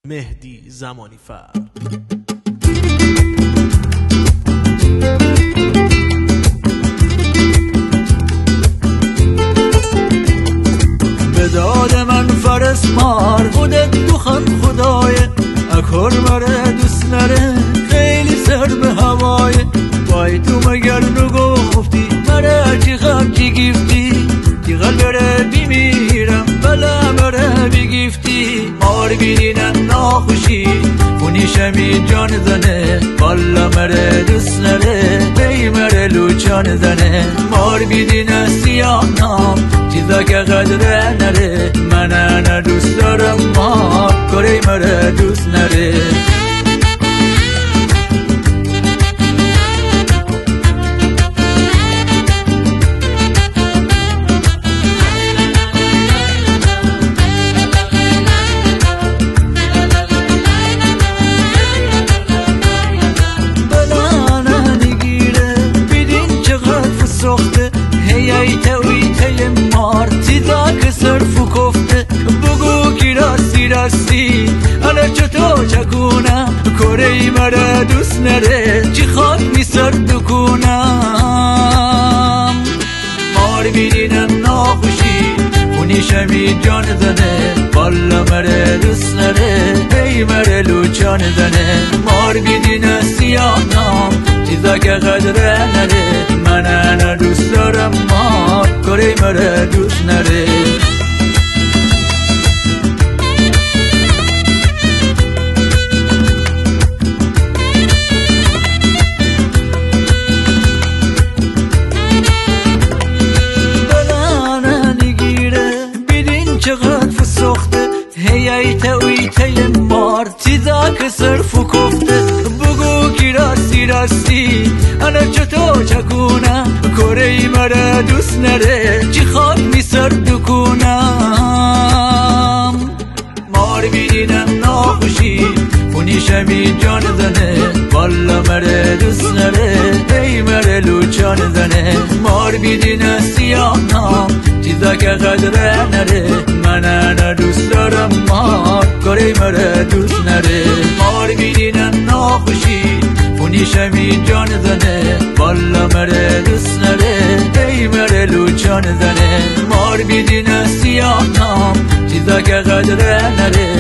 مهدی زمانی فر. به داد من فرس مار خودت دخن خدای اکر مره دوست نره خیلی سر به هوای وای تو مگر نگفتی مره چی خم چی گفتی دی قلبره بیمیرم بلا مره بگفتی مار بینن ناخوشی خونیشمی جان زنه بالا مره دوست نره بی مره لوچان زنه مار بینن سیاه نام چیزا که قدره نره من دوست دارم مار کره مره دوست نره راستی انا چطور چکونم کره مرا دوست نره چی خاک میسر دکونم مار بینم ناخوشی خونیشمی جان زنه بالا مره دوست نره بی مره لوچان زنه مار بینم سیاه نام چیزا که قدره نره من دوست دارم مار کره مره دوست نره چقدر فسخته هیته مار چیزا که صرف و کفته بگو کی راستی انا چطور چکونم کره مرا دوست نره چی خاک میسر دکونم مار بینم ناخوشی خونیشمی جان زنه بالا مره دوست نره بی مره لوچان زنه مار بینم سیاه نام چیزا که قدره نره من دوست دارم مار کره مره دوست نره مار بینم ناخوشی خونیشمی جان زنه بالا مره دوست نره بی مره لوچان زنه مار بینم سیاه نام چیزا که قدره نره